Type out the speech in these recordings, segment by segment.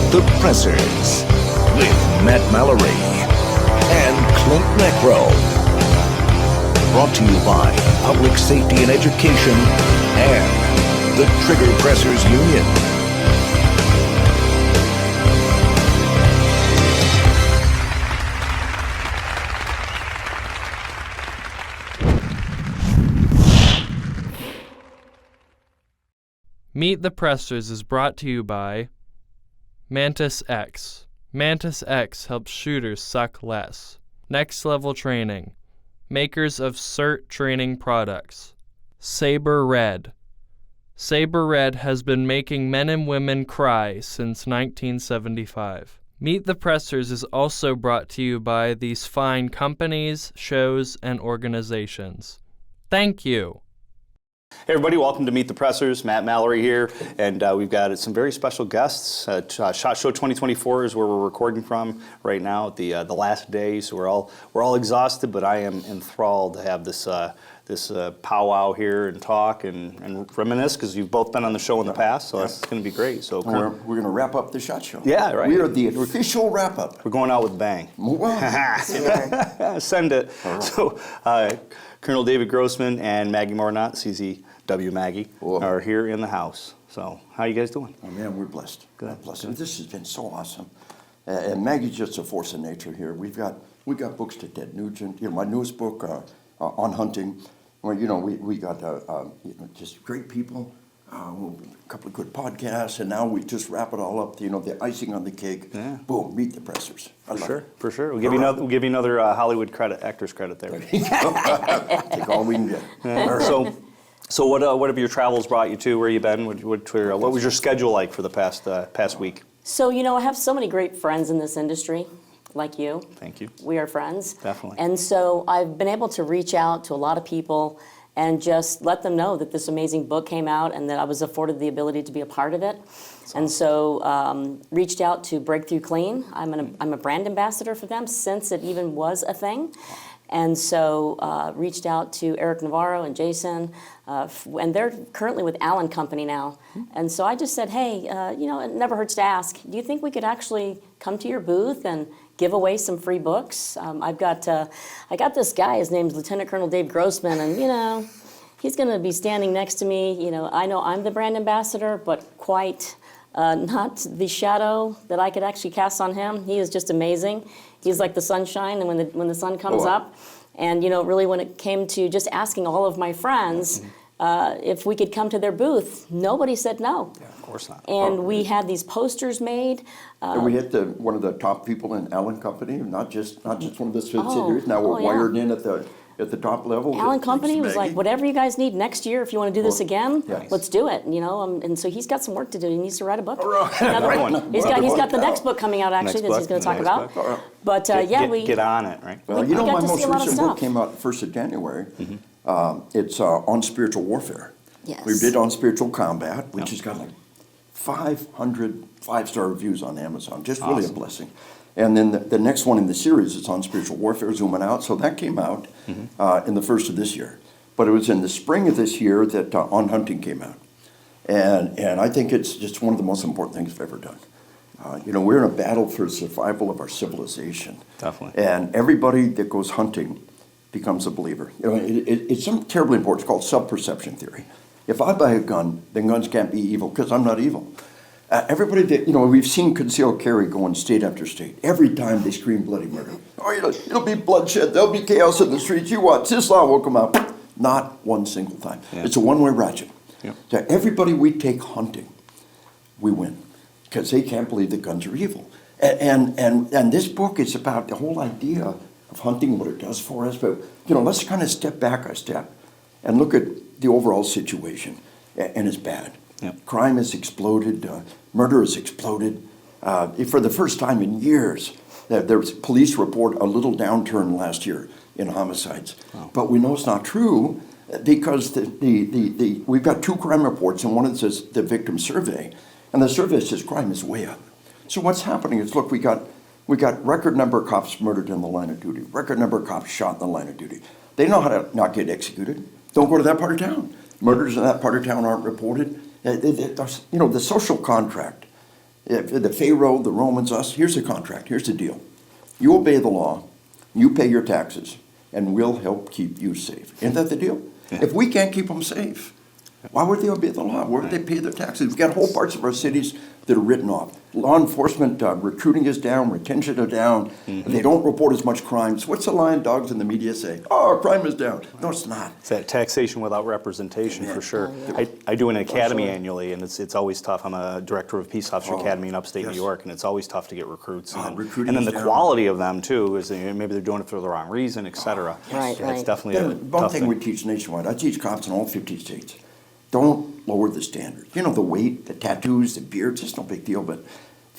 The Pressers with Matt Mallory and Clint Necro. Brought to you by Public Safety and Education and the Trigger Pressers Union. Meet the Pressers is brought to you by Mantis X. Mantis X helps shooters suck less. Next Level Training. Makers of CERT training products. Saber Red. Saber Red has been making men and women cry since 1975. Meet the Pressers is also brought to you by these fine companies, shows, and organizations. Thank you. Hey everybody, welcome to Meet the Pressers. Matt Mallory here, and we've got some very special guests. SHOT Show 2024 is where we're recording from right now, the last day. So we're all exhausted, but I am enthralled to have this powwow here and talk and reminisce, because you've both been on the show in the past, so that's going to be great. So we're going to wrap up the SHOT Show. Yeah, right. We are the official wrap up. We're going out with a bang. Send it. Right. So Colonel David Grossman and Maggie Mordaunt, CZW Maggie, are here in the house. So how are you guys doing? Oh man, we're blessed. Good. Blessed. Good. This has been so awesome. And Maggie's just a force of nature here. We've got books to Ted Nugent. My newest book on hunting. Well, we got just great people, a couple of good podcasts, and now we just wrap it all up. The icing on the cake. Yeah. Boom, Meet the Pressers. For sure. We'll give you another Hollywood actor's credit there. Take all we can get. Yeah. So what have your travels brought you to? Where you been? What was your schedule like for the past week? So I have so many great friends in this industry. Like you. Thank you. We are friends. Definitely. And so I've been able to reach out to a lot of people and just let them know that this amazing book came out and that I was afforded the ability to be a part of it. And so reached out to Breakthrough Clean. I'm a brand ambassador for them since it even was a thing. And so reached out to Eric Navarro and Jason, and they're currently with Allen Company now. And so I just said, hey, it never hurts to ask. Do you think we could actually come to your booth and give away some free books? I got this guy. His name's Lieutenant Colonel Dave Grossman, and he's going to be standing next to me. I know I'm the brand ambassador, but quite not the shadow that I could actually cast on him. He is just amazing. He's like the sunshine, and when the sun comes up, and really when it came to just asking all of my friends if we could come to their booth, nobody said no. Yeah, of course not. And we had these posters made. And we hit one of the top people in Allen Company, not just one of the subsidiaries. Now we're wired in at the top level. Allen Company was like, whatever you guys need next year, if you want to do this again, let's do it. And so he's got some work to do. He needs to write a book. He's got the next book coming out actually that he's going to talk about. But get on it, right? Well, my most recent book came out 1st of January. It's on spiritual warfare. Yes. We did on spiritual combat, which has got like 500 5-star reviews on Amazon. Just really a blessing. And then the next one in the series is on spiritual warfare, zooming out. So that came out in the first of this year. But it was in the spring of this year that On Hunting came out. And I think it's just one of the most important things I've ever done. We're in a battle for the survival of our civilization. Definitely. And everybody that goes hunting becomes a believer. It's something terribly important. It's called sub-perception theory. If I buy a gun, then guns can't be evil because I'm not evil. Everybody that, we've seen concealed carry go in state after state. Every time they scream bloody murder. It'll be bloodshed. There'll be chaos in the streets. You watch. This law will come out. Not one single time. Yeah. It's a one-way ratchet. Yeah. So everybody we take hunting, we win. Because they can't believe that guns are evil. And this book is about the whole idea of hunting, what it does for us. But, let's kind of step back a step and look at the overall situation. And it's bad. Yep. Crime has exploded. Murder has exploded. For the first time in years, there was police report a little downturn last year in homicides. Wow. But we know it's not true because we've got 2 crime reports, and one says the victim survey, and the survey says crime is way up. So what's happening is, look, we got record number of cops murdered in the line of duty, record number of cops shot in the line of duty. They know how to not get executed. Don't go to that part of town. Murders in that part of town aren't reported. The social contract The Pharaoh, the Romans, us, here's the contract, here's the deal. You obey the law, you pay your taxes, and we'll help keep you safe. Isn't that the deal? Yeah. If we can't keep them safe, why would they obey the law? Why would they pay their taxes? We've got whole parts of our cities that are written off. Law enforcement, recruiting is down, retention is down. They don't report as much crimes. What's the lion dogs in the media say? Oh, our crime is down. No, it's not. It's that taxation without representation, Amen. for sure. Oh, yeah. I do an academy annually, and it's always tough. I'm a director of Peace Officer Academy in upstate yes. New York, and it's always tough to get recruits. Recruiting and then is the down. quality of them, too, is maybe they're doing it for the wrong reason, et cetera. Right, It's right. definitely a One tough thing thing. we teach nationwide, I teach cops in all 50 states. Don't lower the standards. You know, the weight, the tattoos, the beards, it's no big deal, but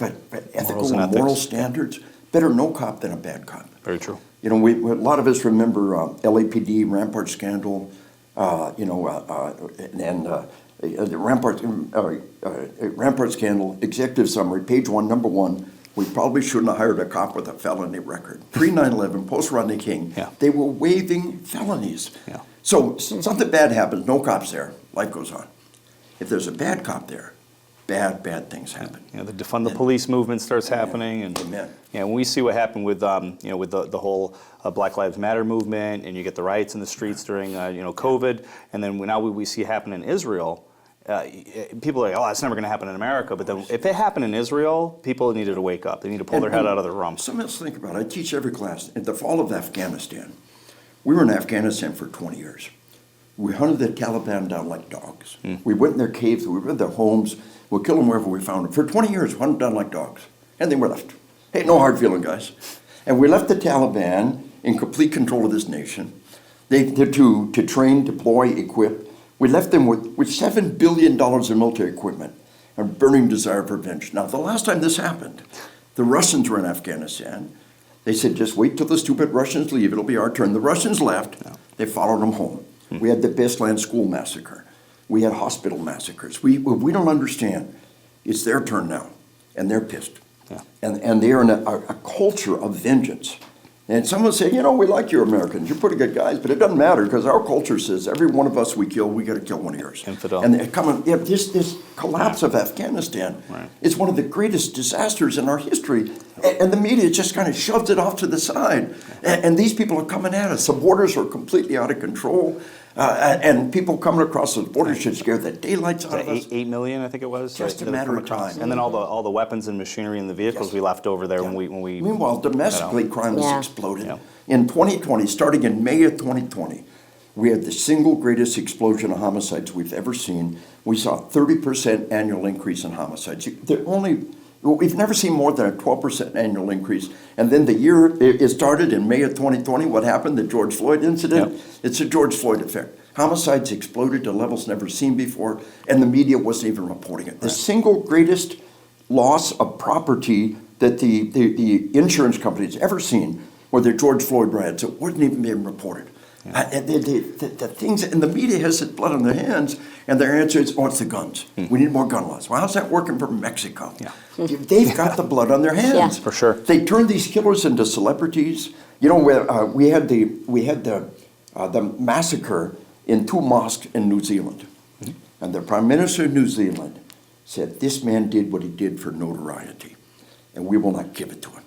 ethical Morals and and moral ethics. standards, better no cop than a bad cop. Very true. You know, a lot of us remember LAPD, Rampart scandal, the Rampart scandal, executive summary, page 1, number 1. We probably shouldn't have hired a cop with a felony record. Pre 9/11, post Rodney King, Yeah. they were waiving felonies. Yeah. So something bad happens, no cops there, life goes on. If there's a bad cop there, bad things happen. You know, the defund the police movement starts happening, and Amen. yeah, when we see what happened with with the whole Black Lives Matter movement, and you get the riots in the streets during COVID, and then now we see happen in Israel. People are like, oh, that's never going to happen in America. But then if it happened in Israel, people needed to wake up. They need to pull their head out of their rumps. Something else to think about. I teach every class. At the fall of Afghanistan, we were in Afghanistan for 20 years. We hunted the Taliban down like dogs. We went in their caves, we went in their homes, we'll kill them wherever we found them. For 20 years, we hunted them down like dogs. And then we're left. Hey, no hard feeling, guys. And we left the Taliban in complete control of this nation. They're to train, deploy, equip. We left them with $7 billion in military equipment and burning desire for revenge. Now, the last time this happened, the Russians were in Afghanistan. They said, just wait till the stupid Russians leave. It'll be our turn. The Russians left. They followed them home. We had the Bestland school massacre. We had hospital massacres. We don't understand. It's their turn now, and they're pissed. Yeah. And they're in a culture of vengeance. And someone say, you know, we like you Americans. You're pretty good guys, but it doesn't matter because our culture says every one of us we kill, we got to kill one of yours. Infidel. And this collapse of Afghanistan is one of the greatest disasters in our history. And the media just kind of shoves it off to the side. And these people are coming at us. The borders are completely out of control. And people coming across the border should scare the daylights out of us. 8 million, I think it was. Just a matter of time. And then all the weapons and machinery and the vehicles we left over there when we. Meanwhile, domestically, crime has Yeah. exploded. Yeah. In 2020, starting in May of 2020, we had the single greatest explosion of homicides we've ever seen. We saw a 30% annual increase in homicides. We've never seen more than a 12% annual increase. And then the year it started in May of 2020, what happened? The George Floyd incident. Yep. It's a George Floyd effect. Homicides exploded to levels never seen before, and the media wasn't even reporting it. The single greatest loss of property that the insurance company's ever seen were the George Floyd riots. It wasn't even being reported. And the things, and the media has its blood on their hands, and their answer is, oh, it's the guns. We need more gun laws. Well, how's that working for Mexico? Yeah. They've got the blood on their hands. Yeah. For sure. They turned these killers into celebrities. You know, we had the massacre in 2 mosques in New Zealand. And the Prime Minister of New Zealand said, this man did what he did for notoriety, and we will not give it to him.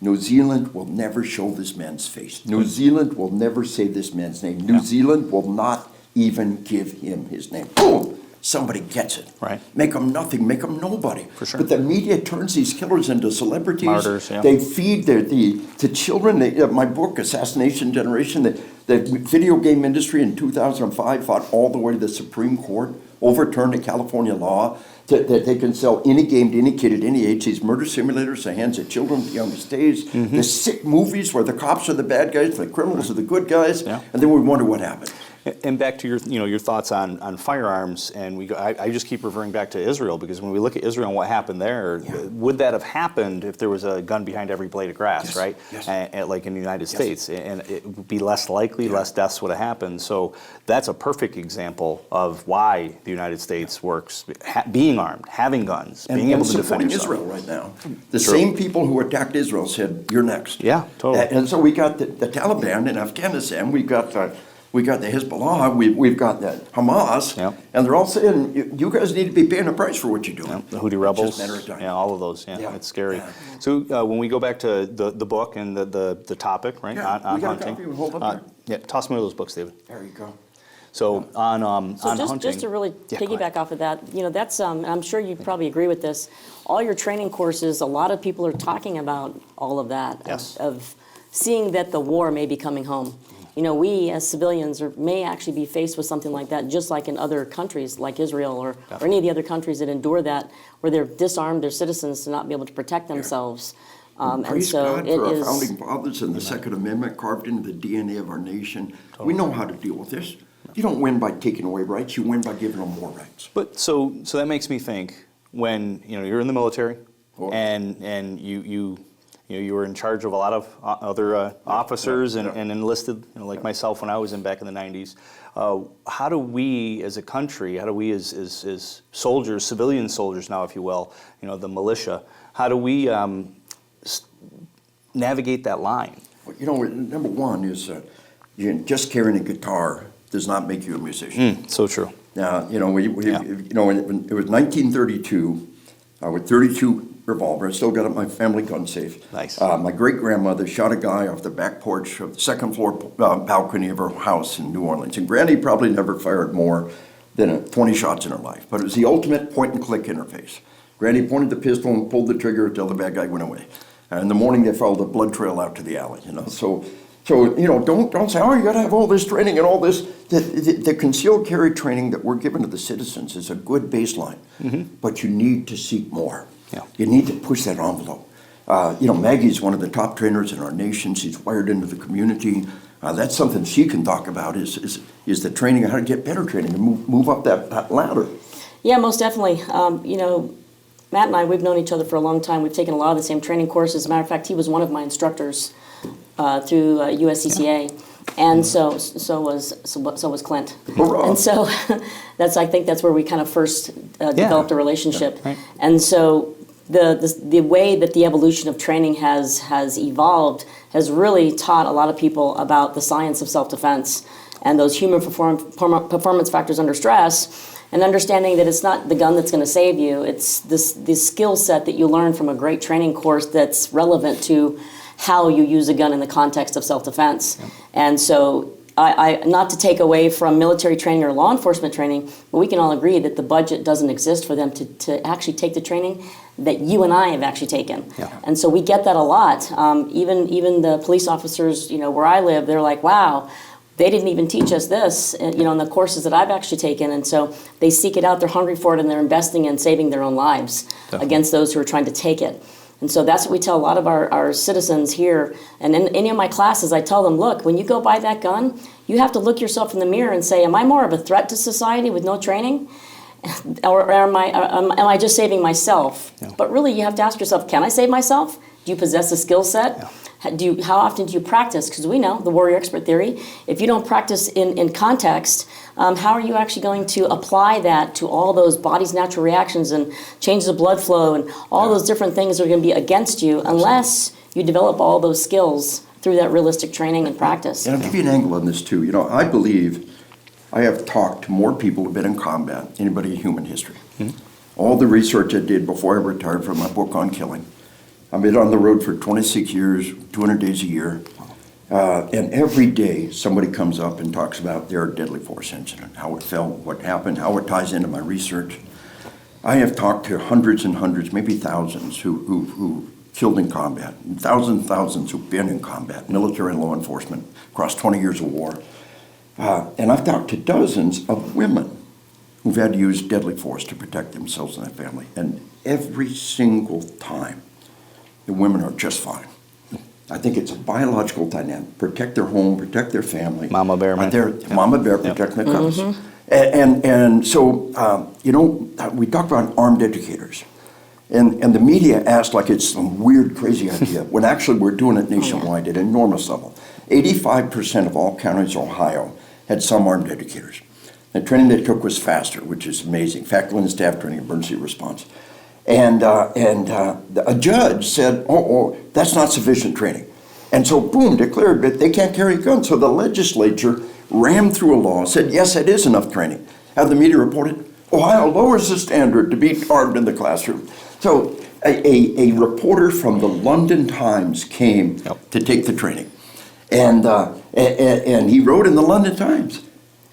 New Zealand will never show this man's face. New Zealand will never say this man's name. New Zealand will not even give him his name. Boom! Somebody gets it. Right. Make them nothing, make them nobody. For sure. But the media turns these killers into celebrities. Martyrs, yeah. They feed the children. My book, Assassination Generation, the video game industry in 2005 fought all the way to the Supreme Court, overturned a California law that they can sell any game to any kid at any age. These murder simulators, the hands of children at the youngest age. The sick movies where the cops are the bad guys, the criminals are the good guys, Yeah. and then we wonder what happened. And back to your thoughts on firearms, and I just keep referring back to Israel, because when we look at Israel and what happened there, would that have happened if there was a gun behind every blade of grass, Yes, right? yes. Like in the United States, and it would be less likely, less deaths would have happened. So that's a perfect example of why the United States works: being armed, having guns, being able to defend supporting yourself. Israel right now. The same people who attacked Israel said, "You're next." Yeah, totally. And so we got the Taliban in Afghanistan. We got we got the Hezbollah, we've got the Hamas, Yep. and they're all saying, you guys need to be paying a price for what you're doing. The Houthi rebels, It's just a matter of time. yeah, all of those, yeah, Yeah. it's scary. Yeah. So when we go back to the book and the topic, right, Yeah, on we got a hunting. copy, we'll hold up Yeah, toss me one of those books, David. There you go. So on So on just, hunting. just to really Yeah, go ahead. piggyback off of that, that's, and I'm sure you probably agree with this, all your training courses, a lot of people are talking about all of that, Yes. of seeing that the war may be coming home. We as civilians may actually be faced with something like that, just like in other countries like Israel or any of the other countries that endure that, where they're disarmed their citizens to not be able to protect themselves. And Praise so God it for our is. founding fathers and the Second Amendment carved into the DNA of our nation. We know how to deal with this. You don't win by taking away rights, you win by giving them more rights. But so that makes me think when you're in the military Oh. and you were in charge of a lot of other officers yeah. and enlisted, like myself when I was in back in the 90s. How do we as a country, how do we as soldiers, civilian soldiers now, if you will, the militia, how do we navigate that line? Well, number one is just carrying a guitar does not make you a musician. So true. Now, Yeah. when it was 1932, with 32 revolver, I still got it in my family gun safe. Nice. My great-grandmother shot a guy off the back porch of the second floor balcony of her house in New Orleans. And Granny probably never fired more than 20 shots in her life. But it was the ultimate point-and-click interface. Granny pointed the pistol and pulled the trigger until the bad guy went away. And in the morning, they followed the blood trail out to the alley, So don't say, you got to have all this training and all this. The concealed carry training that we're giving to the citizens is a good baseline, but you need to seek more. Yeah. You need to push that envelope. Maggie's one of the top trainers in our nation. She's wired into the community. That's something she can talk about is the training, how to get better training and move up that ladder. Yeah, most definitely. Matt and I, we've known each other for a long time. We've taken a lot of the same training courses. As a matter of fact, he was one of my instructors through USCCA, and so was Clint. Hurrah. And so I think that's where we kind of first developed a relationship. Right. And so the way that the evolution of training has evolved has really taught a lot of people about the science of self-defense and those human performance factors under stress. And understanding that it's not the gun that's going to save you, it's this skill set that you learn from a great training course that's relevant to how you use a gun in the context of self-defense. Yep. And so I not to take away from military training or law enforcement training, but we can all agree that the budget doesn't exist for them to actually take the training that you and I have actually taken. Yeah. And so we get that a lot. Even the police officers, where I live, they're like, wow, they didn't even teach us this, in the courses that I've actually taken. And so they seek it out, they're hungry for it, and they're investing in saving their own lives against those who are trying to take it. And so that's what we tell a lot of our citizens here. And in any of my classes, I tell them, look, when you go buy that gun, you have to look yourself in the mirror and say, am I more of a threat to society with no training? Or am I just saving myself? Yeah. But really, you have to ask yourself, can I save myself? Do you possess a skill set? Yeah. How often do you practice? Because we know, the warrior expert theory, if you don't practice in context, how are you actually going to apply that to all those body's natural reactions and changes of blood flow and all those different things that are going to be against you unless you develop all those skills through that realistic training and practice? And I'll give you an angle on this too. I believe I have talked to more people who've been in combat than anybody in human history. Mm-hmm. All the research I did before I retired from my book on killing. I've been on the road for 26 years, 200 days a year, and every day somebody comes up and talks about their deadly force incident, how it felt, what happened, how it ties into my research. I have talked to hundreds and hundreds, maybe thousands, who killed in combat, and thousands who've been in combat, military and law enforcement, across 20 years of war. And I've talked to dozens of women who've had to use deadly force to protect themselves and their family, and every single time, the women are just fine. I think it's a biological dynamic. Protect their home, protect their family. Mama bear, man. Mama bear protecting the cubs. Mm-hmm. And so, we talk about armed educators. And the media acts like it's some weird, crazy idea, when actually we're doing it nationwide at an enormous level. 85% of all counties in Ohio had some armed educators. The training they took was faster, which is amazing. Faculty and staff training, emergency response. And a judge said, that's not sufficient training. And so, boom, declared that they can't carry guns. So the legislature rammed through a law, said, yes, it is enough training. Have the media reported, Ohio lowers the standard to be armed in the classroom. So a reporter from the London Times came to take the training. And he wrote in the London Times,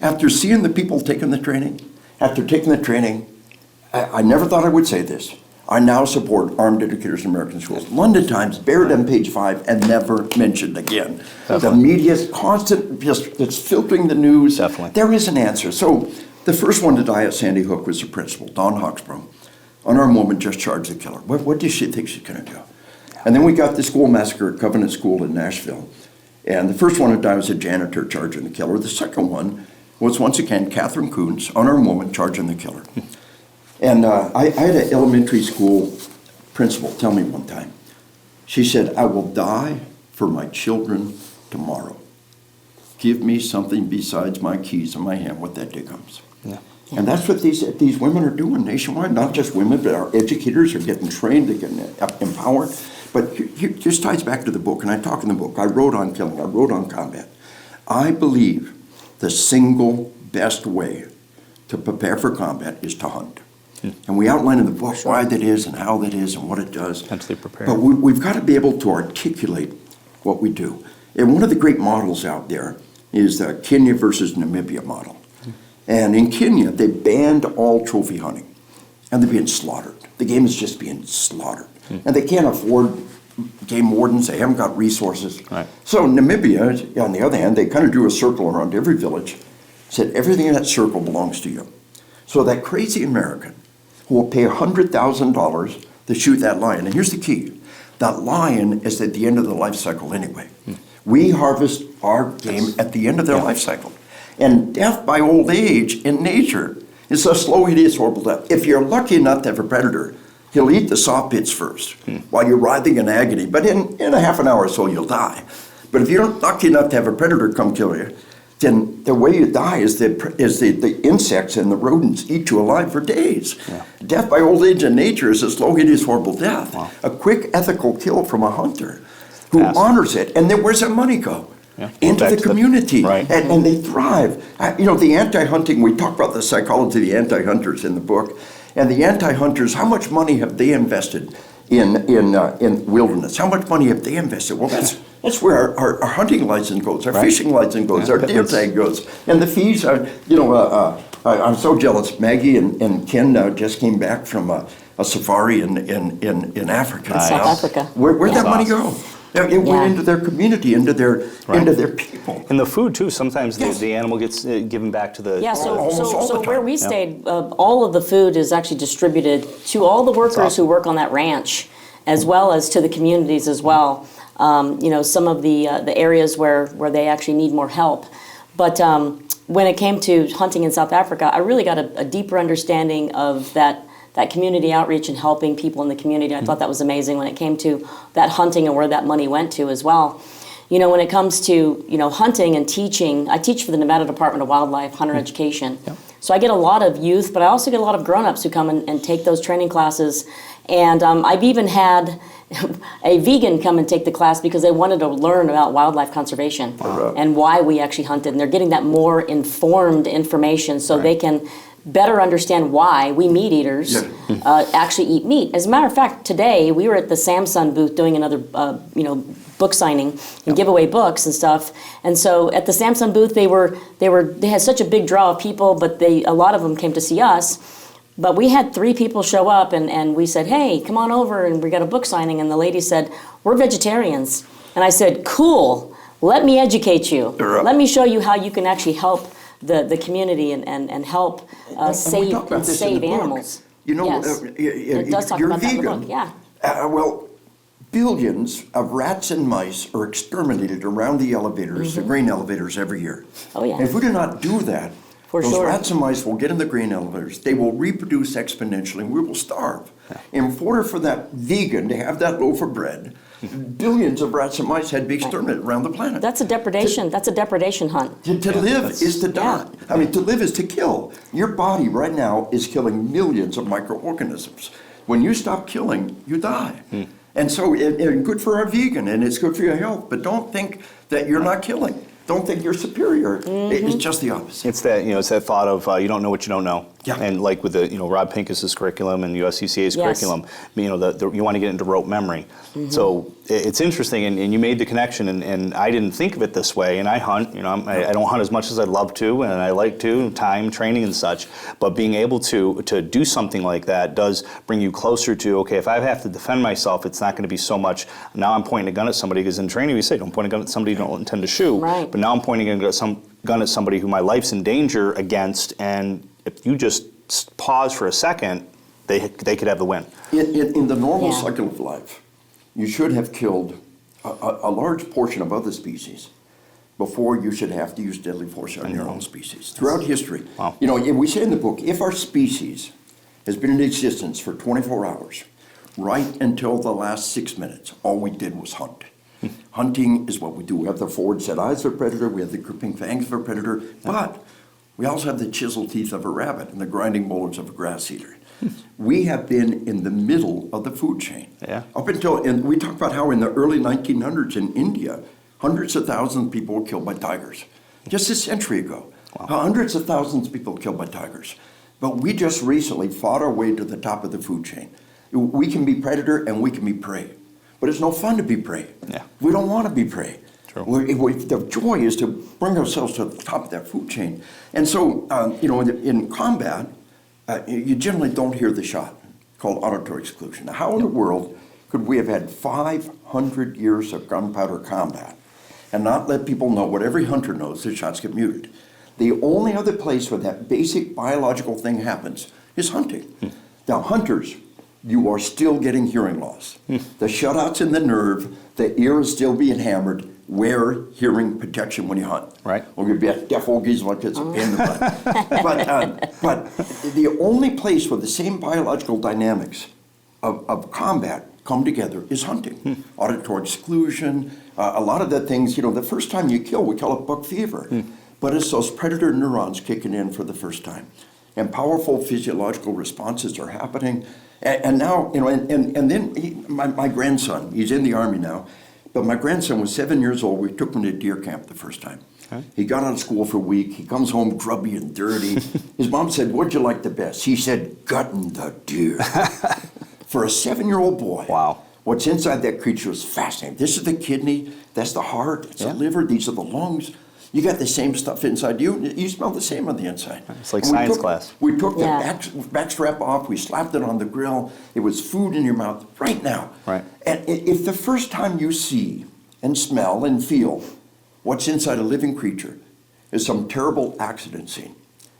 after seeing the people taking the training, I never thought I would say this. I now support armed educators in American schools. London Times buried on page 5 and never mentioned again. The media's constant, it's filtering the news. Definitely. There is an answer. So the first one to die at Sandy Hook was the principal, Dawn Hawksborough. Unarmed woman just charged the killer. What does she think she's going to do? And then we got the school massacre at Covenant School in Nashville. And the first one to die was a janitor charging the killer. The second one was, once again, Catherine Coons, unarmed woman charging the killer. And I had an elementary school principal tell me one time, she said, I will die for my children tomorrow. Give me something besides my keys in my hand when that day comes. Yeah. And that's what these women are doing nationwide. Not just women, but our educators are getting trained, they're getting empowered. But it just ties back to the book, and I talk in the book. I wrote on killing, I wrote on combat. I believe the single best way to prepare for combat is to hunt. And we outline in the book why that is and how that is and what it does. Mentally prepared. But we've got to be able to articulate what we do. And one of the great models out there is the Kenya versus Namibia model. And in Kenya, they banned all trophy hunting. And they're being slaughtered. The game is just being slaughtered. And they can't afford game wardens. They haven't got resources. Right. So Namibia, on the other hand, they kind of drew a circle around every village, said everything in that circle belongs to you. So that crazy American who will pay $100,000 to shoot that lion. And here's the key. That lion is at the end of the life cycle anyway. We harvest our game at the end of their life cycle. And death by old age in nature is a slow, hideous, horrible death. If you're lucky enough to have a predator, he'll eat the soft bits first while you're writhing in agony. But in a half an hour or so, you'll die. But if you're lucky enough to have a predator come kill you, then the way you die is the insects and the rodents eat you alive for days. Yeah. Death by old age in nature is a slow, hideous, horrible death. Wow. A quick, ethical kill from a hunter who honors it. And then where's that money go? Yeah. Into the community. Right. And they thrive. The anti-hunting, we talk about the psychology of the anti-hunters in the book. And the anti-hunters, how much money have they invested in wilderness? How much money have they invested? Well, that's where our hunting license goes, our fishing license goes, our deer tag goes. And the fees are, I'm so jealous. Maggie and Ken just came back from a safari in Africa. South Africa. Where'd that money go? It went into their community, into their people. And the food too. Sometimes the animal gets given back to the So where we stayed, all of the food is actually distributed to all the workers who work on that ranch, as well as to the communities as well. Some of the areas where they actually need more help. But when it came to hunting in South Africa, I really got a deeper understanding of that community outreach and helping people in the community. I thought that was amazing when it came to that hunting and where that money went to as well. When it comes to, hunting and teaching, I teach for the Nevada Department of Wildlife, hunter education. Yep. So I get a lot of youth, but I also get a lot of grown-ups who come and take those training classes. And I've even had a vegan come and take the class because they wanted to learn about wildlife conservation and why we actually hunted. And they're getting that more informed information so they can better understand why we meat eaters actually eat meat. As a matter of fact, today we were at the Samsung booth doing another book signing and give away books and stuff. And so at the Samsung booth they had such a big draw of people, but a lot of them came to see us. But we had 3 people show up and we said, hey, come on over and we got a book signing. And the lady said, we're vegetarians. And I said, cool, let me educate you. Let me show you how you can actually help the community and help save animals. It does talk about that in the book, well, billions of rats and mice are exterminated around the elevators, the grain elevators every year. Oh, yeah. And if we do not do that, those rats and mice will get in the grain elevators, they will reproduce exponentially, and we will starve. In order for that vegan to have that loaf of bread, billions of rats and mice had to be exterminated around the planet. That's a depredation. That's a depredation hunt. To live is to die. I mean, to live is to kill. Your body right now is killing millions of microorganisms. When you stop killing, you die. And so it's good for our vegan, and it's good for your health, but don't think that you're not killing. Don't think you're superior. It's just the opposite. It's that, it's that thought of you don't know what you don't know. Yeah. And like with the, Rob Pincus's curriculum and USCCA's curriculum, you want to get into rote memory. So it's interesting, and you made the connection, and I didn't think of it this way. And I hunt, I don't hunt as much as I'd love to, and I like to, time, training, and such. But being able to do something like that does bring you closer to, okay, if I have to defend myself, it's not going to be so much. Now I'm pointing a gun at somebody, because in training we say don't point a gun at somebody you don't intend to shoot. Right. But now I'm pointing a gun at somebody who my life's in danger against, and if you just pause for a second, they could have the win. In the normal cycle of life, you should have killed a large portion of other species before you should have to use deadly force on your own species. Throughout history, Wow. We say in the book, if our species has been in existence for 24 hours, right until the last 6 minutes, all we did was hunt. Hunting is what we do. We have the forward set eyes for predator, we have the gripping fangs for predator, but we also have the chisel teeth of a rabbit and the grinding molars of a grass eater. We have been in the middle of the food chain. Yeah. Up until, and we talk about how in the early 1900s in India, hundreds of thousands of people were killed by tigers. Just a century ago, hundreds of thousands of people were killed by tigers. But we just recently fought our way to the top of the food chain. We can be predator and we can be prey. But it's no fun to be prey. Yeah. We don't want to be prey. True. The joy is to bring ourselves to the top of that food chain. And so, in combat, you generally don't hear the shot, called auditory exclusion. Now, how in the world could we have had 500 years of gunpowder combat and not let people know what every hunter knows, that shots get muted? The only other place where that basic biological thing happens is hunting. Now, hunters, you are still getting hearing loss. The shutouts in the nerve, the ear is still being hammered. Wear hearing protection when you hunt. Right. Or you'll be a deaf old geezer like it's a pain in the butt. But the only place where the same biological dynamics of combat come together is hunting. Auditory exclusion, a lot of the things, the first time you kill, we call it buck fever. But it's those predator neurons kicking in for the first time. And powerful physiological responses are happening. And now, and then my grandson, he's in the Army now, but my grandson was 7 years old. We took him to deer camp the first time. Okay. He got out of school for a week. He comes home grubby and dirty. His mom said, "What'd you like the best?" He said, "Gutting the deer." For a 7-year-old boy, wow. What's inside that creature is fascinating. This is the kidney, that's the heart, it's the liver, these are the lungs. You got the same stuff inside you. You smell the same on the inside. It's like science class. We took the back strap off. We slapped it on the grill. It was food in your mouth right now. Right. And if the first time you see and smell and feel what's inside a living creature is some terrible accident scene,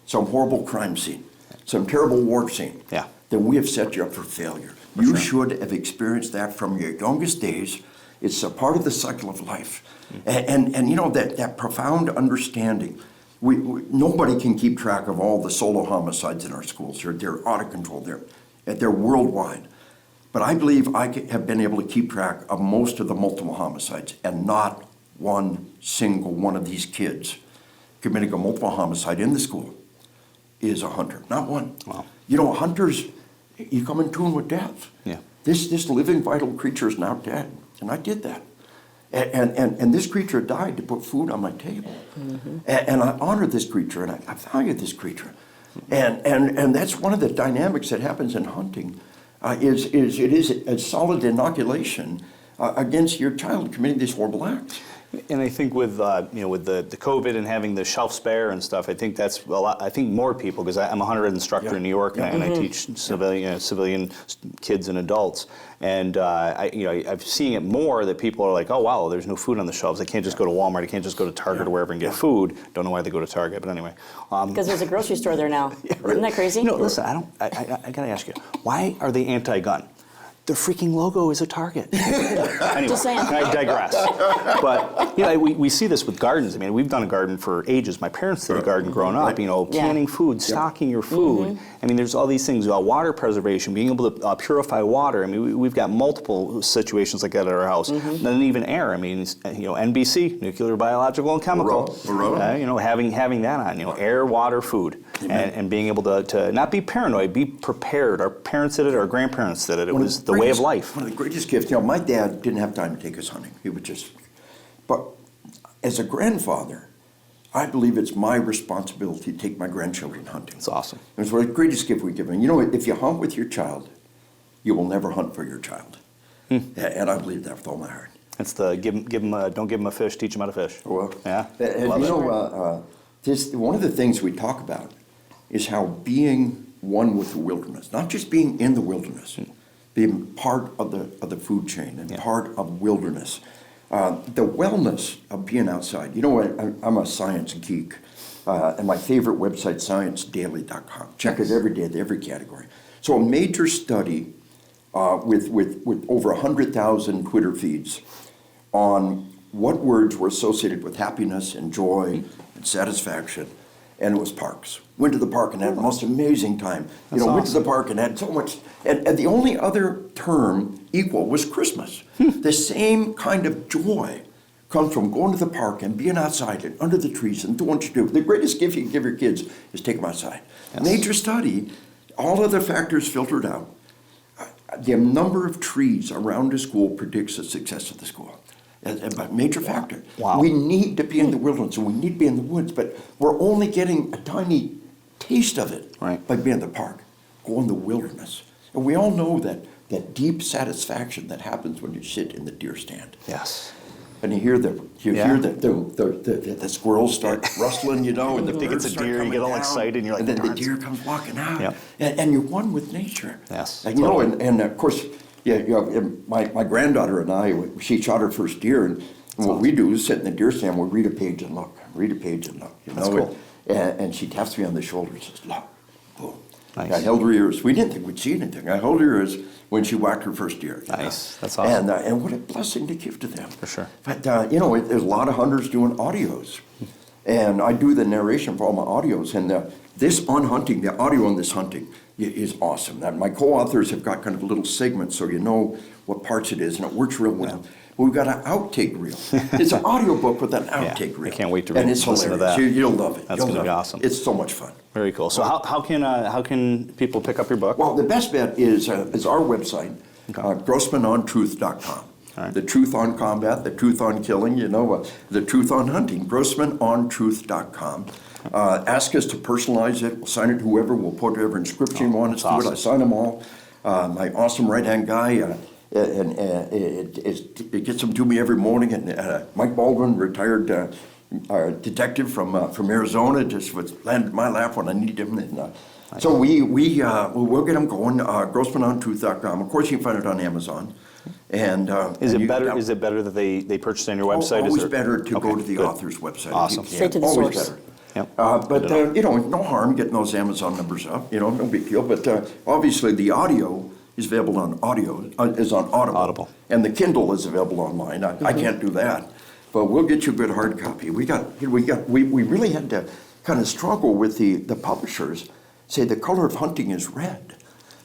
some horrible crime scene, some terrible war scene, then we have set you up for failure. You should have experienced that from your youngest days. It's a part of the cycle of life. And that profound understanding. Nobody can keep track of all the solo homicides in our schools. They're out of control. They're worldwide. But I believe I have been able to keep track of most of the multiple homicides, and not one single one of these kids committing a multiple homicide in the school is a hunter. Not one. Wow. Hunters, you come in tune with death. Yeah. This living, vital creature is now dead. And I did that. And this creature died to put food on my table. And I honor this creature, and I value this creature. And that's one of the dynamics that happens in hunting, is it is a solid inoculation against your child committing these horrible acts. And I think with with the COVID and having the shelf spare and stuff, I think that's a lot. I think more people, because I'm a hunter instructor in New York, and I teach civilian kids and adults, and I've seen it more that people are like, oh wow, there's no food on the shelves. I can't just go to Walmart. I can't just go to Target or wherever and get food. Don't know why they go to Target, but anyway. Because there's a grocery store there now. Isn't that crazy? No, listen, I gotta ask you, why are they anti-gun? The freaking logo is a Target. Anyway, Just saying. I digress. But we see this with gardens. I mean, we've done a garden for ages. My parents did a garden growing up. Canning food, stocking your food. I mean, there's all these things. Water preservation, being able to purify water. I mean, we've got multiple situations like that at our house. And then even air. I mean, NBC, nuclear, biological, and chemical. Having that on. Air, water, food, and being able to not be paranoid, be prepared. Our parents did it. Our grandparents did it. It was the way of life. One of the greatest gifts. My dad didn't have time to take us hunting. He would just. But as a grandfather, I believe it's my responsibility to take my grandchildren hunting. It's awesome. It's the greatest gift we give them. You know, if you hunt with your child, you will never hunt for your child. And I believe that with all my heart. It's the don't give them a fish, teach them how to fish. Well, Yeah. and Love you it. know, one of the things we talk about is how being one with the wilderness, not just being in the wilderness, being part of the food chain and part of wilderness. The wellness of being outside. You know what? I'm a science geek, and my favorite website, ScienceDaily.com. Check it every day, every category. So a major study with over 100,000 Twitter feeds on what words were associated with happiness and joy and satisfaction, and it was parks. Went to the park and had the most amazing time. That's Went to awesome. the park and had so much, and the only other term equal was Christmas. The same kind of joy comes from going to the park and being outside and under the trees and doing what you do. The greatest gift you can give your kids is take them outside. Yes. Major study, all other factors filtered out. The number of trees around a school predicts the success of the school. And a major factor. Wow. We need to be in the wilderness and we need to be in the woods, but we're only getting a tiny taste of it by being in the park. Go in the wilderness. And we all know that deep satisfaction that happens when you sit in the deer stand. Yes. And you hear the squirrels start rustling, and When the you think birds it's a start deer, you coming get all down, excited, and you're like, and then the "Darn." deer comes walking out, Yep. and you're one with nature. Yes, And and of course, my granddaughter and I, she shot her first deer, and what we do is sit in the deer stand, we read a page and look, That's cool. and she taps me on the shoulder and says, look, boom. Nice. I held her ears. We didn't think we'd see anything. I held her ears when she whacked her first deer. Nice. That's awesome. And what a blessing to give to them. For sure. But, there's a lot of hunters doing audios. And I do the narration for all my audios. And this on hunting, the audio on this hunting is awesome. Now, my co-authors have got kind of little segments so you know what parts it is, and it works real well. But we've got an outtake reel. It's an audio book with an outtake reel. I can't wait to and it's listen to hilarious. that. You'll love it. That's You'll gonna love be it. awesome. It's so much fun. Very cool. So how can people pick up your book? Well, the best bet is our website, GrossmanOnTruth.com. All right. The truth on combat, the truth on killing, the truth on hunting, GrossmanOnTruth.com. Ask us to personalize it. We'll sign it to whoever. We'll put whatever inscription you want us to do it. I sign them all. My awesome right-hand guy, it gets them to me every morning. And Mike Baldwin, retired detective from Arizona, just landed in my lap when I needed him. And, so we'll get them going. GrossmanOnTruth.com. Of course, you can find it on Amazon. And Is it better that they purchase on your website? Always better to go to the author's website. Awesome. Straight to the Always source. better. Yep. But no harm getting those Amazon numbers up. No big deal. But obviously, the audio is available on Audible. Audible. And the Kindle is available online. I can't do that, but we'll get you a good hard copy. We really had to kind of struggle with the publishers. Say the color of hunting is red.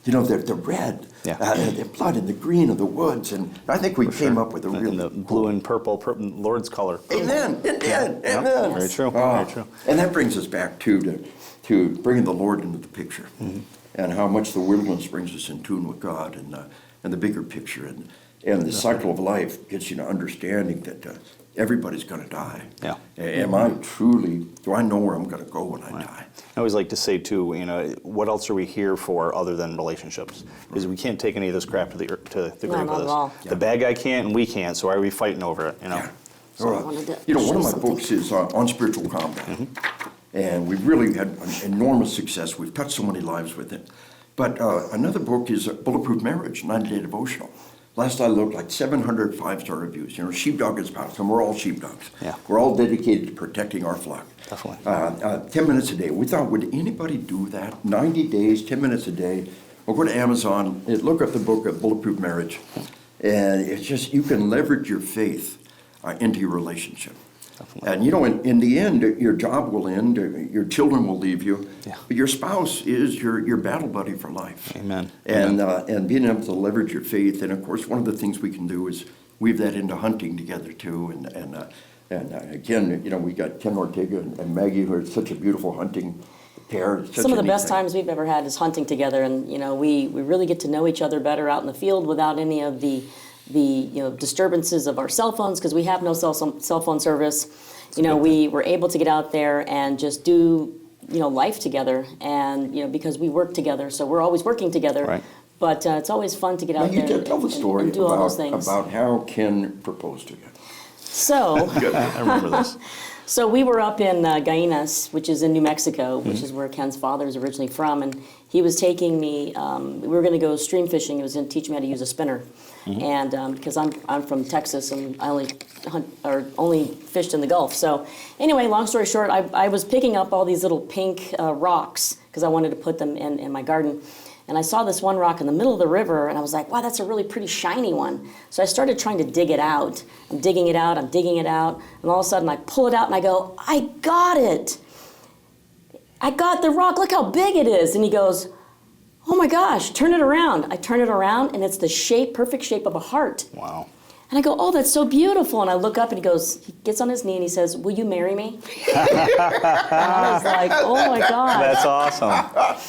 The red, the blood and the green of the woods, and I think we came up with a real And the blue and purple, Lord's color. Amen. Amen. Yeah, Amen. very true. Very true. And that brings us back to bringing the Lord into the picture, and how much the wilderness brings us in tune with God, and the bigger picture, and the cycle of life gets you to understanding that everybody's going to die. Yeah. Do I know where I'm going to go when I die? I always like to say too, what else are we here for other than relationships? Because we can't take any of this crap to the grave with not us. at all. The bad guy can't, and we can't. So why are we fighting over it? Yeah. So I wanted to One of my share books is on spiritual combat. And we've really had an enormous success. We've touched so many lives with it. But another book is Bulletproof Marriage, 90-day devotional. Last I looked, like 700 five-star reviews. Sheepdog is powerful, and we're all sheepdogs. Yeah. We're all dedicated to protecting our flock. Definitely. 10 minutes a day. We thought, would anybody do that? 90 days, 10 minutes a day. We'll go to Amazon, look up the book of Bulletproof Marriage, and it's just, you can leverage your faith into your relationship. Definitely. And in the end, your job will end, your children will leave you, but your spouse is your battle buddy for life. Amen. And being able to leverage your faith, and of course, one of the things we can do is weave that into hunting together too. And again, we got Ken Ortega and Maggie, who are such a beautiful hunting pair. Some of the best times we've ever had is hunting together, and we really get to know each other better out in the field without any of the disturbances of our cell phones, because we have no cell phone service. We were able to get out there and just do life together, and because we work together, so we're always working together. Right. But it's always fun to get Now, out you there tell the story and do all those things. about how Ken proposed to you. So, Good. I remember this. so we were up in Guaymas, which is in New Mexico, which is where Ken's father is originally from, and he was taking me. We were going to go stream fishing. He was going to teach me how to use a spinner, and because I'm from Texas and I only fished in the Gulf. So, anyway, long story short, I was picking up all these little pink rocks because I wanted to put them in my garden. And I saw this one rock in the middle of the river, and I was like, wow, that's a really pretty shiny one. So I started trying to dig it out. I'm digging it out, and all of a sudden I pull it out, and I go, I got it. I got the rock, look how big it is. And he goes, oh my gosh, turn it around. I turn it around, and it's the perfect shape of a heart. Wow. And I go, oh, that's so beautiful. And I look up, and he gets on his knee, and he says, will you marry me? And I was like, oh my God. That's awesome.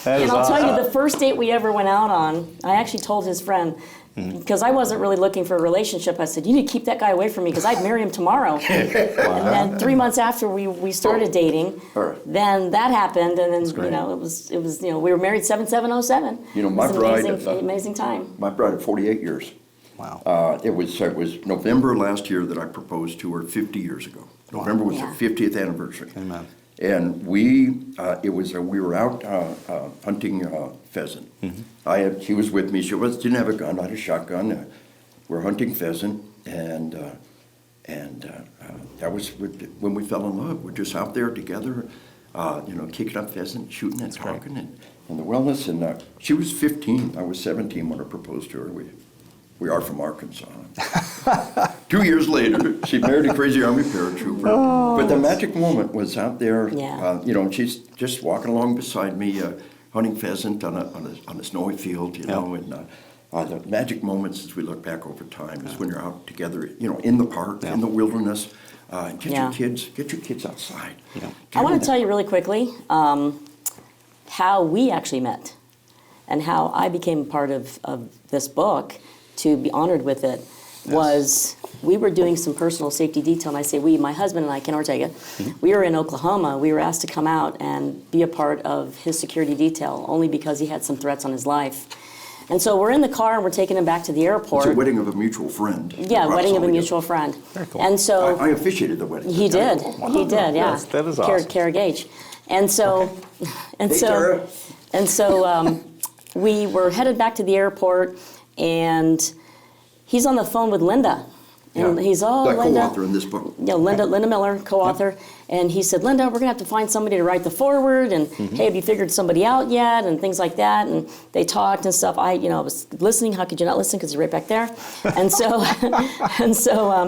And I'll tell you, the first date we ever went out on, I actually told his friend, because I wasn't really looking for a relationship, I said, you need to keep that guy away from me because I'd marry him tomorrow. And then 3 months after we started dating, then that happened, and then it was we were married 7/7/07. My it was bride, an amazing time. My bride of 48 years. Wow. It was November last year that I proposed to her 50 years ago. November was Yeah. her 50th anniversary. Amen. And we were out hunting pheasant. She was with me. She didn't have a gun. I had a shotgun. We're hunting pheasant, and that was when we fell in love. We're just out there together, kicking up pheasant, shooting and talking, and the wellness. And she was 15. I was 17 when I proposed to her. We are from Arkansas. 2 years later, she married a crazy Army paratrooper. But the magic moment was out there. Yeah. She's just walking along beside me, hunting pheasant on a snowy field. And the magic moments, as we look back over time, is when you're out together, in the park, in the wilderness. Get your kids outside. I want to tell you really quickly how we actually met and how I became part of this book. To be honored with it was we were doing some personal safety detail, and I say we, my husband and I, Ken Ortega, we were in Oklahoma. We were asked to come out and be a part of his security detail only because he had some threats on his life. And so we're in the car and we're taking him back to the airport. It's a wedding of a mutual friend. Yeah, wedding of a mutual friend. Very cool. And so I officiated the wedding. he did. Wow. He did, yeah. That is awesome. Kara Gage. And so, we were headed back to the airport, and he's on the phone with Linda. And he's, the Linda. co-author in this book. Yeah, Linda Miller, co-author. And he said, Linda, we're going to have to find somebody to write the foreword. And, hey, have you figured somebody out yet? And things like that. And they talked and stuff. I was listening. How could you not listen? Because he's right back there. And so,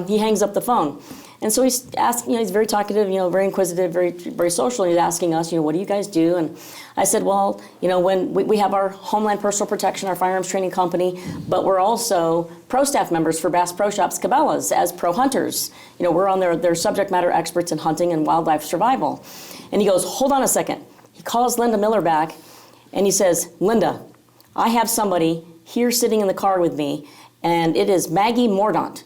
he hangs up the phone. And so he's asking, he's very talkative, very inquisitive, very, very social. And he's asking us, what do you guys do? And I said, well, when we have our Homeland Personal Protection, our firearms training company, but we're also pro staff members for Bass Pro Shops, Cabela's, as pro hunters. We're on their subject matter experts in hunting and wildlife survival. And he goes, hold on a second. He calls Linda Miller back, and he says, Linda, I have somebody here sitting in the car with me, and it is Maggie Mordaunt.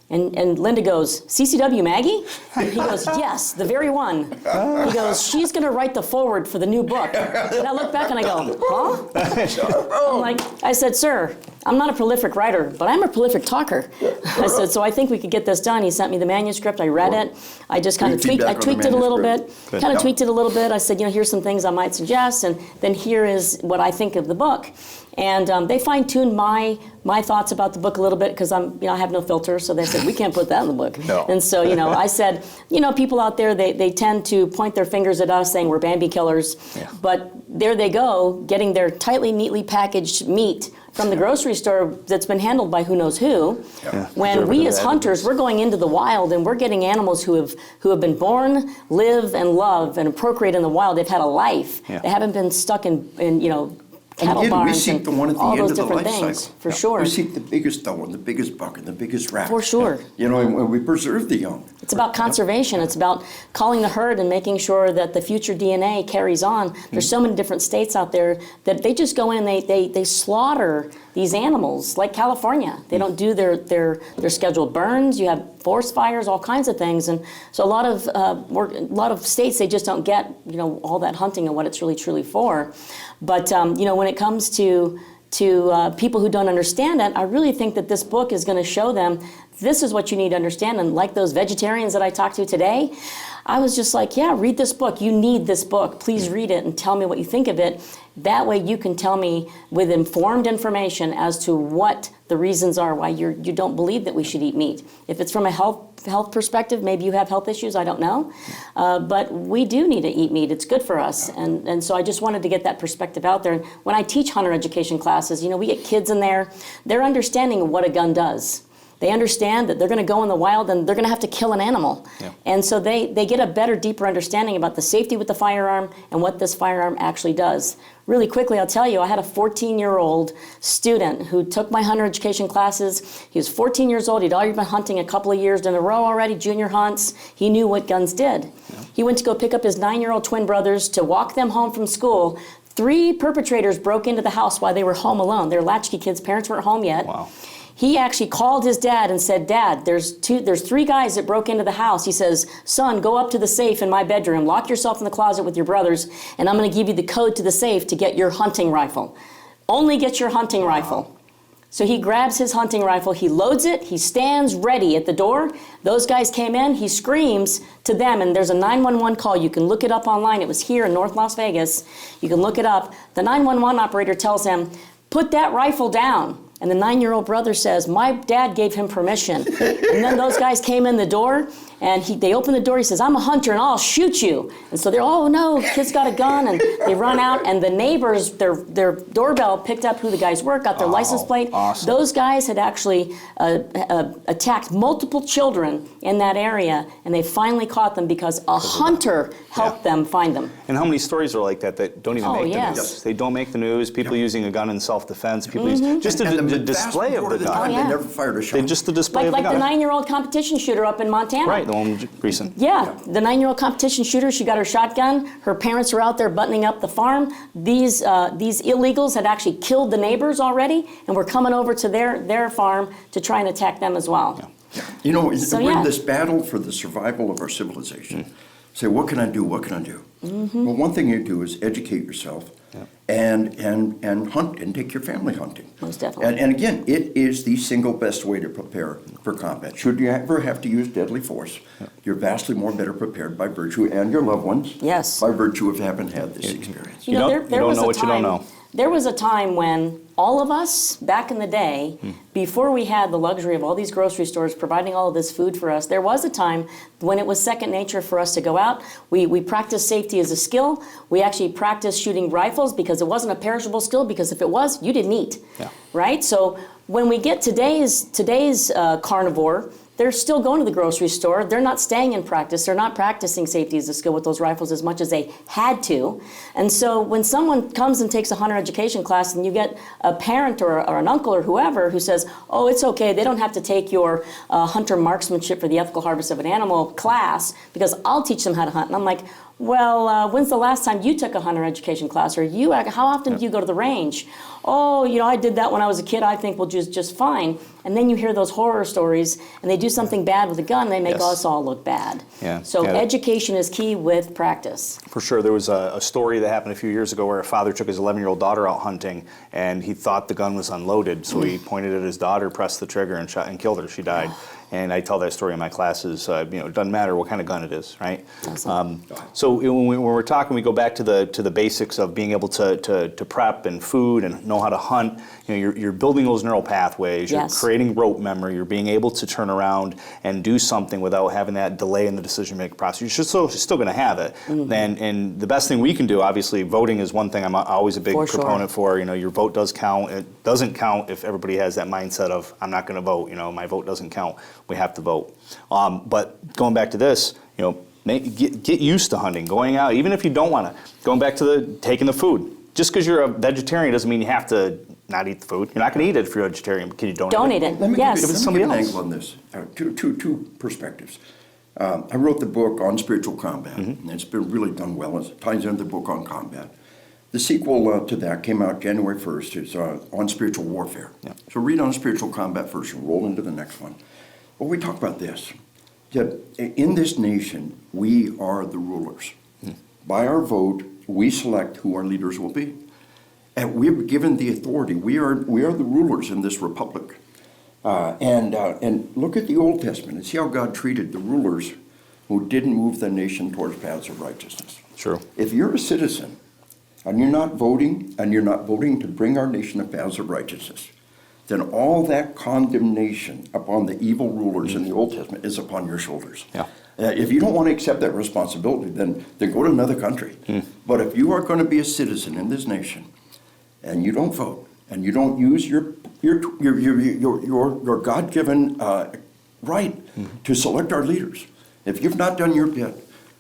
And Linda goes, CCW Maggie? He goes, yes, the very one. He goes, she's going to write the foreword for the new book. And I look back and I go, huh? I said, sir, I'm not a prolific writer, but I'm a prolific talker. I said, so I think we could get this done. He sent me the manuscript. I read it. I just kind of tweaked it a little bit. I said, here's some things I might suggest, and then here is what I think of the book. And they fine-tuned my thoughts about the book a little bit because I have no filter. So they said, we can't put that in the book. No. And so, I said, people out there, they tend to point their fingers at us saying we're Bambi killers. Yeah. But there they go, getting their tightly, neatly packaged meat from the grocery store that's been handled by who knows who. Yeah. When we as hunters, we're going into the wild and we're getting animals who have been born, live, and love, and procreate in the wild. They've had a life. Yeah. They haven't been stuck in cattle barns. We seek the one at the end of the life cycle. For sure. We seek the biggest doe and the biggest buck and the biggest rat. For sure. And we preserve the young. It's about conservation. It's about calling the herd and making sure that the future DNA carries on. There's so many different states out there that they just go in and they slaughter these animals, like California. They don't do their scheduled burns. You have forest fires, all kinds of things, and so a lot of states, they just don't get all that hunting and what it's really truly for. But when it comes to people who don't understand it, I really think that this book is going to show them this is what you need to understand. And like those vegetarians that I talked to today, I was just like, yeah, read this book. You need this book. Please read it and tell me what you think of it. That way you can tell me with informed information as to what the reasons are why you don't believe that we should eat meat. If it's from a health perspective, maybe you have health issues, I don't know. But we do need to eat meat. It's good for us. And so I just wanted to get that perspective out there. And when I teach hunter education classes, we get kids in there, they're understanding what a gun does. They understand that they're going to go in the wild and they're going to have to kill an animal. Yeah. And so they get a better, deeper understanding about the safety with the firearm and what this firearm actually does. Really quickly, I'll tell you, I had a 14-year-old student who took my hunter education classes. He was 14 years old. He'd already been hunting a couple of years in a row already, junior hunts. He knew what guns did. Yeah. He went to go pick up his 9-year-old twin brothers to walk them home from school. 3 perpetrators broke into the house while they were home alone. They were latchkey kids. Parents weren't home yet. Wow. He actually called his dad and said, Dad, there's 3 guys that broke into the house. He says, son, go up to the safe in my bedroom, lock yourself in the closet with your brothers, and I'm going to give you the code to the safe to get your hunting rifle. Only get your hunting rifle. So he grabs his hunting rifle, he loads it, he stands ready at the door. Those guys came in, he screams to them, and there's a 911 call. You can look it up online. It was here in North Las Vegas. You can look it up. The 911 operator tells him, put that rifle down. And the 9-year-old brother says, my dad gave him permission. And then those guys came in the door, and they opened the door. He says, I'm a hunter, and I'll shoot you. And so they're, oh, no, kid's got a gun. And they run out, and the neighbors, their doorbell picked up who the guys were, got their license plate. Awesome. Those guys had actually attacked multiple children in that area, and they finally caught them because a hunter helped them find them. And how many stories are like that don't even make the news? They don't make the news. People using a gun in self-defense. People use just the display of the gun. They never fired a shot. Just the display of the gun. Like the 9-year-old competition shooter up in Montana. Right, the one recent. Yeah, the 9-year-old competition shooter, she got her shotgun. Her parents were out there buttoning up the farm. These illegals had actually killed the neighbors already and were coming over to their farm to try and attack them as well. Yeah. We're in this battle for the survival of our civilization. Say, what can I do? What can I do? Mm-hmm. Well, one thing you do is educate yourself and hunt and take your family hunting. Most definitely. And again, it is the single best way to prepare for combat. Should you ever have to use deadly force, you're vastly more better prepared by virtue, and your loved ones, by virtue of having had this experience. You don't know what you don't know. There was a time when all of us, back in the day, before we had the luxury of all these grocery stores providing all of this food for us, there was a time when it was second nature for us to go out. We practiced safety as a skill. We actually practiced shooting rifles because it wasn't a perishable skill, because if it was, you didn't eat, right? So when we get today's carnivore, they're still going to the grocery store. They're not staying in practice. They're not practicing safety as a skill with those rifles as much as they had to. And so when someone comes and takes a hunter education class and you get a parent or an uncle or whoever who says, oh, it's okay, they don't have to take your hunter marksmanship for the ethical harvest of an animal class because I'll teach them how to hunt. And I'm like, well, when's the last time you took a hunter education class? Or how often do you go to the range? Oh, I did that when I was a kid. I think we'll just fine. And then you hear those horror stories, and they do something bad with a gun, and they make us all look bad. So education is key with practice. For sure. There was a story that happened a few years ago where a father took his 11-year-old daughter out hunting, and he thought the gun was unloaded. So he pointed at his daughter, pressed the trigger, and shot and killed her. She died. And I tell that story in my classes. It doesn't matter what kind of gun it is, right? So when we're talking, we go back to the basics of being able to prep and food and know how to hunt. You're building those neural pathways. You're creating rote memory. You're being able to turn around and do something without having that delay in the decision-making process. You're still going to have it. And the best thing we can do, obviously, voting is one thing I'm always a big proponent for. Your vote does count. It doesn't count if everybody has that mindset of, I'm not going to vote. My vote doesn't count. We have to vote. But going back to this, get used to hunting, going out, even if you don't want to. Going back to taking the food. Just because you're a vegetarian doesn't mean you have to not eat the food. You're not going to eat it if you're a vegetarian. Can you don't eat it? Let me give you an angle on this. Two perspectives. I wrote the book on spiritual combat, and it's been really done well. It ties into the book on combat. The sequel to that came out January 1st. It's on spiritual warfare. Yeah. So read on spiritual combat first and roll into the next one. Well, we talk about this. That in this nation, we are the rulers. By our vote, we select who our leaders will be. And we're given the authority. We are the rulers in this republic. And look at the Old Testament and see how God treated the rulers who didn't move the nation towards paths of righteousness. True. If you're a citizen and you're not voting to bring our nation to paths of righteousness, then all that condemnation upon the evil rulers in the Old Testament is upon your shoulders. Yeah. If you don't want to accept that responsibility, then go to another country. But if you are going to be a citizen in this nation and you don't vote and you don't use your God-given right to select our leaders, if you've not done your bit,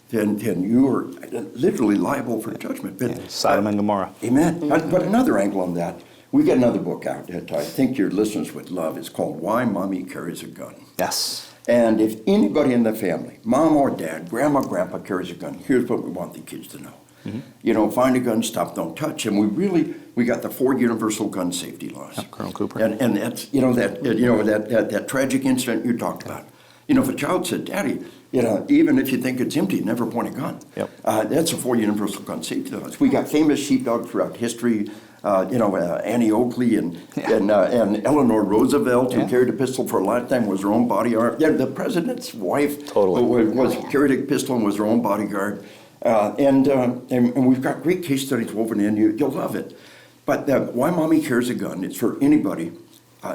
then you are literally liable for judgment. But, Sodom and Gomorrah. Amen. But another angle on that, we got another book out that I think your listeners would love. It's called Why Mommy Carries a Gun. Yes. And if anybody in the family, mom or dad, grandma, grandpa carries a gun, here's what we want the kids to know. You know, find a gun, stop, don't touch. And we got the 4 universal gun safety laws. Yep, Colonel Cooper. And that's, that tragic incident you talked about. You know, if a child said, Daddy, even if you think it's empty, never point a gun. Yep. That's the 4 universal gun safety laws. We got famous sheepdogs throughout history. Annie Oakley and Eleanor Roosevelt, who carried a pistol for a lifetime, was her own bodyguard. Yeah, the president's wife carried a pistol and was her own bodyguard. And we've got great case studies woven in. You'll love it. But Why Mommy Carries a Gun, it's for anybody.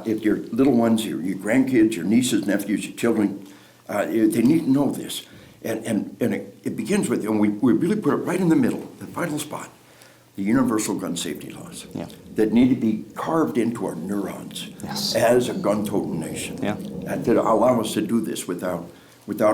If your little ones, your grandkids, your nieces, nephews, your children, they need to know this. And it begins with, and we really put it right in the middle, the vital spot. The universal gun safety laws that need to be carved into our neurons as a gun-toting nation, and that allow us to do this without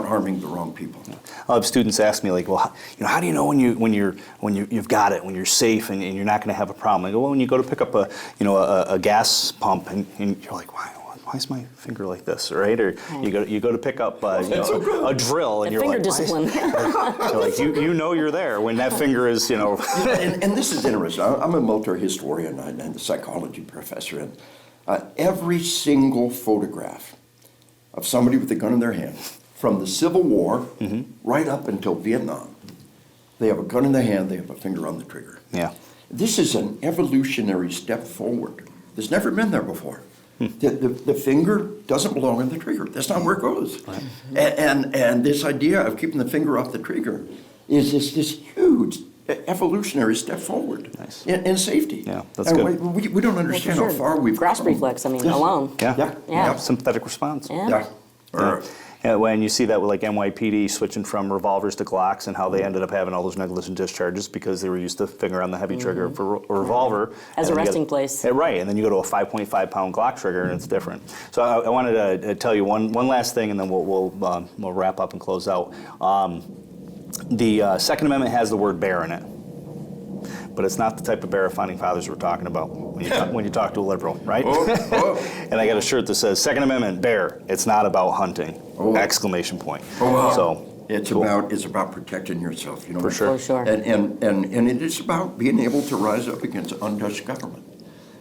harming the wrong people. I'll have students ask me, like, well, how do you know when you've got it, when you're safe and you're not going to have a problem? I go, well, when you go to pick up a gas pump and you're like, why is my finger like this, right? Or you go to pick up a drill and you're finger like, discipline. You're like, you're there when that finger is, And this is interesting. I'm a military historian and a psychology professor, and every single photograph of somebody with a gun in their hand, from the Civil War right up until Vietnam, they have a gun in their hand, they have a finger on the trigger. Yeah. This is an evolutionary step forward. There's never been there before. The finger doesn't belong on the trigger. That's not where it goes. Right. And this idea of keeping the finger off the trigger is this huge evolutionary step forward in safety. Yeah, that's good. We don't understand how far we've Grasp come. reflex, alone. Yeah. Sympathetic response. When you see that with like NYPD switching from revolvers to Glocks and how they ended up having all those negligent discharges because they were used to finger on the heavy trigger for a revolver. As a resting place. Right, and then you go to a 5.5 pound Glock trigger and it's different. So I wanted to tell you one last thing and then we'll wrap up and close out. The Second Amendment has the word bear in it. But it's not the type of bear founding fathers we're talking about when you talk to a liberal, right? And I got a shirt that says Second Amendment bear. It's not about hunting! Exclamation point. So it's about protecting yourself, For sure. And it is about being able to rise up against unjust government.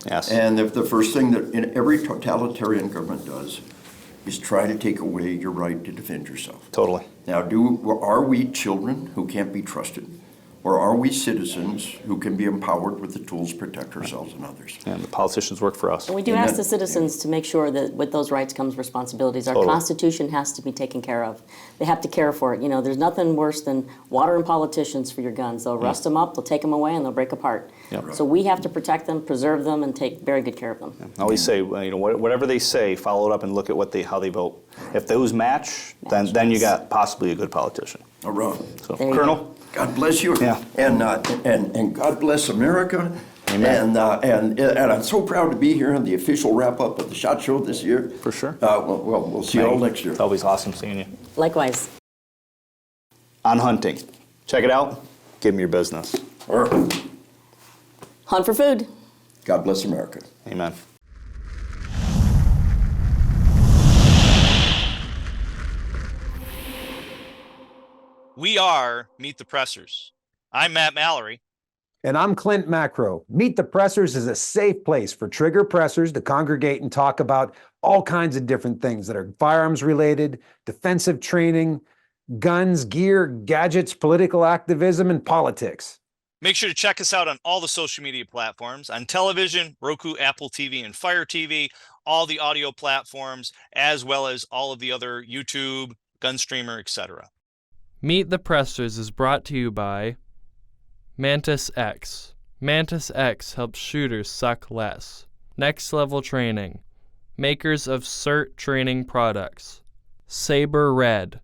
Yes. And the first thing that every totalitarian government does is try to take away your right to defend yourself. Totally. Now, are we children who can't be trusted? Or are we citizens who can be empowered with the tools to protect ourselves and others? And the politicians work for us. And we do ask the citizens to make sure that with those rights comes responsibilities. Our Constitution has to be taken care of. They have to care for it. There's nothing worse than watering politicians for your guns. They'll rust them up, they'll take them away, and they'll break apart. Yep. So we have to protect them, preserve them, and take very good care of them. I always say, whatever they say, follow it up and look at how they vote. If those match, then you got possibly a good politician. All right. So, Colonel. God bless you, and God bless America. Amen. And I'm so proud to be here on the official wrap up of the SHOT Show this year. For sure. We'll see you all next year. It's always awesome seeing you. Likewise. On hunting, check it out. Give me your business. Hunt for food. God bless America. Amen. We are Meet the Pressers. I'm Matt Mallory. And I'm Clint Macro. Meet the Pressers is a safe place for trigger pressers to congregate and talk about all kinds of different things that are firearms related, defensive training, guns, gear, gadgets, political activism, and politics. Make sure to check us out on all the social media platforms, on television, Roku, Apple TV, and Fire TV, all the audio platforms, as well as all of the other YouTube, Gunstreamer, etc. Meet the Pressers is brought to you by Mantis X. Mantis X helps shooters suck less. Next Level Training. Makers of CERT training products. Saber Red.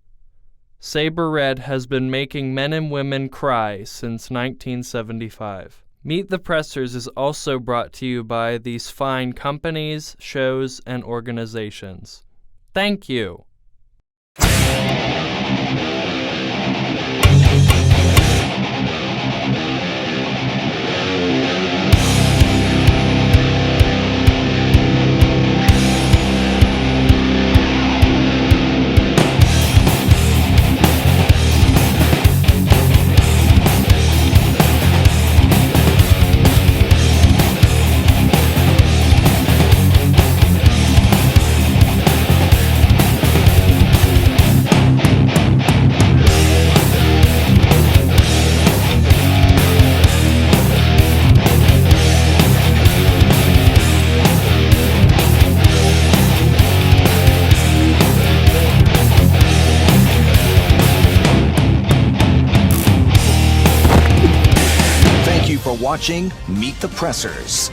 Saber Red has been making men and women cry since 1975. Meet the Pressers is also brought to you by these fine companies, shows, and organizations. Thank you. For watching Meet the Pressers.